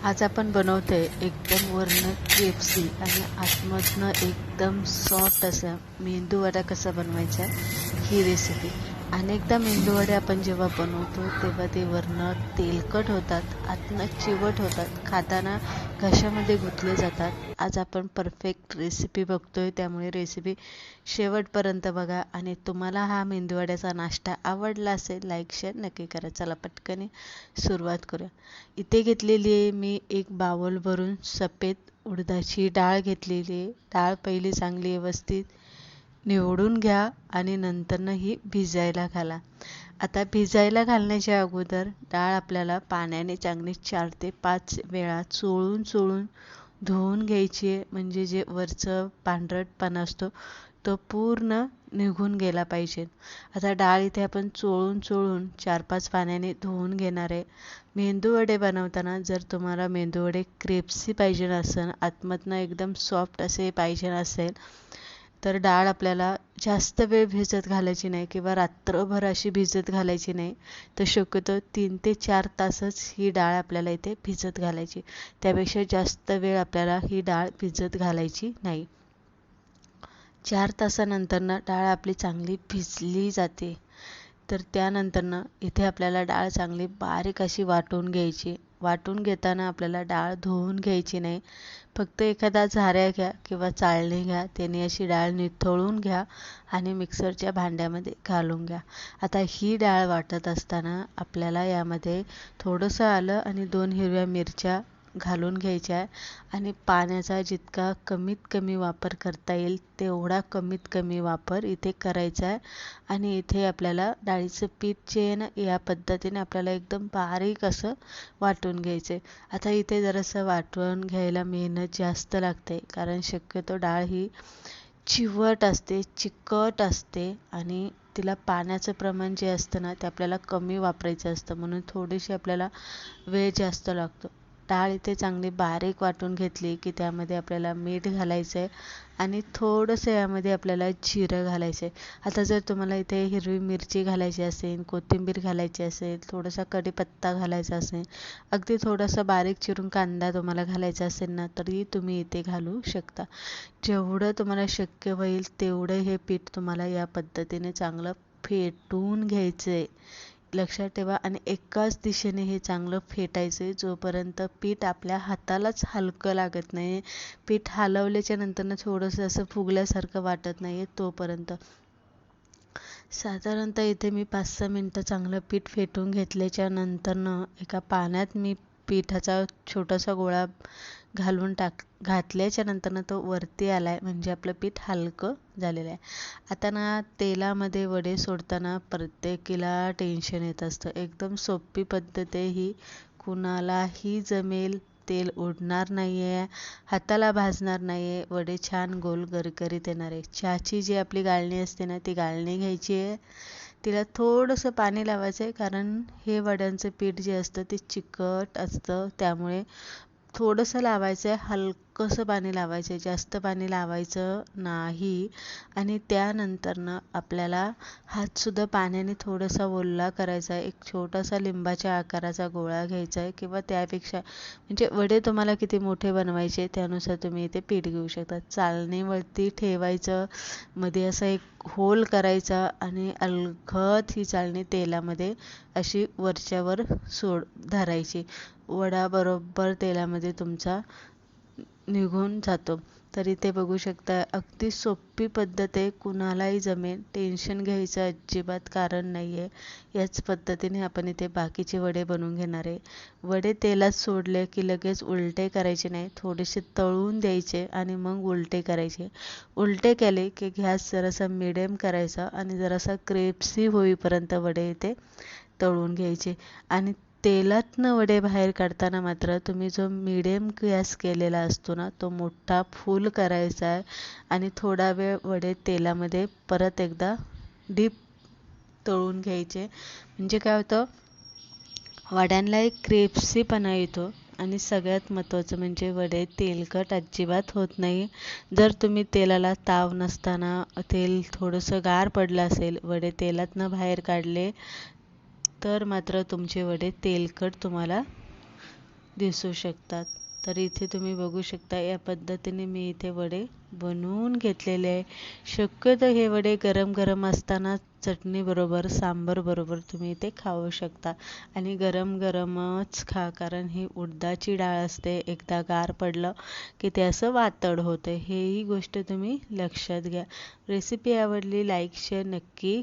आज आपण बनवतोय एकदम वरनं क्रिस्पी आणि आतमधनं एकदम सॉफ्ट असा मेंदू वडा कसा बनवायचा ही रेसिपी. अनेकदा मेंदू वडे आपण जेव्हा बनवतो तेव्हा ते वरनं तेलकट होतात, आतनं चिवट होतात, खाताना घशामध्ये गुंतले जातात. आज आपण परफेक्ट रेसिपी बघतोय, त्यामुळे रेसिपी शेवटपर्यंत बघा. आणि तुम्हाला हा मेंदूवड्याचा नाश्ता आवडला असेल, लाईक शेअर नक्की करा. चला पटकन सुरुवात करूया. इथे घेतलेली आहे मी एक बाउल भरून सफेद उडदाची डाळ घेतलेली आहे. डाळ पहिली चांगली व्यवस्थित निवडून घ्या आणि नंतरनं ही भिजायला घाला. आता भिजायला घालण्याच्या अगोदर डाळ आपल्याला पाण्याने चांगली 4 ते 5 वेळा चोळून धुवून घ्यायची आहे, म्हणजे जे वरचं पांढरटपणा असतो तो पूर्ण निघून गेला पाहिजे. आता डाळ इथे आपण चोळून 4-5 पाण्याने धुवून घेणार आहे. मेंदूवडे बनवताना जर तुम्हाला मेंदूवडे क्रिस्पी पाहिजे असेल, आतमधनं एकदम सॉफ्ट असे पाहिजे असेल, तर डाळ आपल्याला जास्त वेळ भिजत घालायची नाही किंवा रात्रभर अशी भिजत घालायची नाही. तर शक्यतो 3 ते 4 तासच ही डाळ आपल्याला इथे भिजत घालायची. त्यापेक्षा जास्त वेळ आपल्याला ही डाळ भिजत घालायची नाही. 4 तासानंतरनं डाळ आपली चांगली भिजली जाते. तर त्यानंतरनं इथे आपल्याला डाळ चांगली बारीक अशी वाटून घ्यायची. वाटून घेताना आपल्याला डाळ धुवून घ्यायची नाही. फक्त एखादा झाऱ्या घ्या किंवा चाळणी घ्या, त्याने अशी डाळ निथळून घ्या आणि मिक्सरच्या भांड्यामध्ये घालून घ्या. आता ही डाळ वाटत असताना आपल्याला यामध्ये थोडंसं आलं आणि 2 हिरव्या मिरच्या घालून घ्यायच्या आणि पाण्याचा जितका कमीत कमी वापर करता येईल तेवढा कमीत कमी वापर इथे करायचा आहे. आणि इथे आपल्याला डाळीचं पीठ जे आहे ना, या पद्धतीने आपल्याला एकदम बारीक असं वाटून घ्यायचं आहे. आता इथे जरासं वाटून घ्यायला मेहनत जास्त लागते, कारण शक्यतो डाळ ही चिवट असते, चिकट असते आणि तिला पाण्याचं प्रमाण जे असतं ना, ते आपल्याला कमी वापरायचं असतं, म्हणून थोडीशी आपल्याला वेळ जास्त लागतो. डाळ इथे चांगली बारीक वाटून घेतली की त्यामध्ये आपल्याला मीठ घालायचं आहे आणि थोडंसं यामध्ये आपल्याला जिरं घालायचं आहे. आता जर तुम्हाला इथे हिरवी मिरची घालायची असेल, कोथिंबीर घालायची असेल, थोडासा कढीपत्ता घालायचा असेल, अगदी थोडासा बारीक चिरून कांदा तुम्हाला घालायचा असेल ना, तरी तुम्ही इथे घालू शकता. जेवढं तुम्हाला शक्य होईल तेवढं हे पीठ तुम्हाला या पद्धतीने चांगलं फेटून घ्यायचं आहे. लक्षात ठेवा. आणि एकाच दिशेने हे चांगलं फेटायचं आहे, जोपर्यंत पीठ आपल्या हातालाच हलकं लागत नाही, पीठ हलवल्याच्या नंतरनं थोडंसं असं फुगल्यासारखं वाटत नाही तोपर्यंत. साधारणतः इथे मी 5-6 मिनटं चांगलं पीठ फेटून घेतल्याच्या नंतरनं एका पाण्यात मी पिठाचा छोटासा गोळा घालून घातल्याच्या नंतरनं तो वरती आला आहे, म्हणजे आपलं पीठ हलकं झालेलं आहे. आता ना, तेलामध्ये वडे सोडताना प्रत्येकीला टेन्शन येत असतं. एकदम सोपी पद्धत आहे ही, कुणालाही जमेल. तेल उडणार नाही आहे, हाताला भाजणार नाही आहे, वडे छान गोल गरगरीत येणार आहे. चहाची जी आपली गाळणी असते ना, ती गाळणी घ्यायची आहे, तिला थोडंसं पाणी लावायचं आहे, कारण हे वड्यांचं पीठ जे असतं ते चिकट असतं, त्यामुळे थोडंसं लावायचं आहे, हलकंसं पाणी लावायचं आहे, जास्त पाणी लावायचं नाही. आणि त्यानंतरनं आपल्याला हातसुद्धा पाण्याने थोडासा ओला करायचा आहे. एक छोटासा लिंबाच्या आकाराचा गोळा घ्यायचा आहे किंवा त्यापेक्षा, म्हणजे वडे तुम्हाला किती मोठे बनवायचे त्यानुसार तुम्ही इथे पीठ घेऊ शकता. चाळणीवरती ठेवायचं, मध्ये असा एक होल करायचा आणि अलगद ही चाळणी तेलामध्ये अशी वरच्यावर धरायची. वडा बरोबर तेलामध्ये तुमचा निघून जातो. तर इथे बघू शकता, अगदी सोपी पद्धत आहे, कुणालाही जमेल. टेन्शन घ्यायचं अजिबात कारण नाही आहे. याच पद्धतीने आपण इथे बाकीचे वडे बनवून घेणार आहे. वडे तेलात सोडले की लगेच उलटे करायचे नाही, थोडेसे तळून द्यायचे आणि मग उलटे करायचे. उलटे केले की गॅस जरासा मिडियम करायचा आणि जरासा क्रिस्पी होईपर्यंत वडे इथे तळून घ्यायचे. आणि तेलातनं वडे बाहेर काढताना मात्र तुम्ही जो मिडियम गॅस केलेला असतो ना, तो मोठा फुल करायचा आहे आणि थोडा वेळ वडे तेलामध्ये परत एकदा डीप तळून घ्यायचे. म्हणजे काय होतं, वड्यांना एक क्रिस्पीपणा येतो आणि सगळ्यात महत्त्वाचं म्हणजे वडे तेलकट अजिबात होत नाही. जर तुम्ही तेलाला ताव नसताना तेल थोडंसं गार पडलं असेल, वडे तेलातनं बाहेर काढले, तर मात्र तुमचे वडे तेलकट तुम्हाला दिसू शकतात. तर इथे तुम्ही बघू शकता या पद्धतीने मी इथे वडे बनवून घेतलेले आहे. शक्यतो हे वडे गरम गरम असताना चटणीबरोबर, सांबारबरोबर तुम्ही इथे खाऊ शकता आणि गरम गरमच खा, कारण ही उडदाची डाळ असते, एकदा गार पडलं की ते असं वातड होते. हेही गोष्ट तुम्ही लक्षात घ्या. रेसिपी आवडली, लाईक शेअर नक्की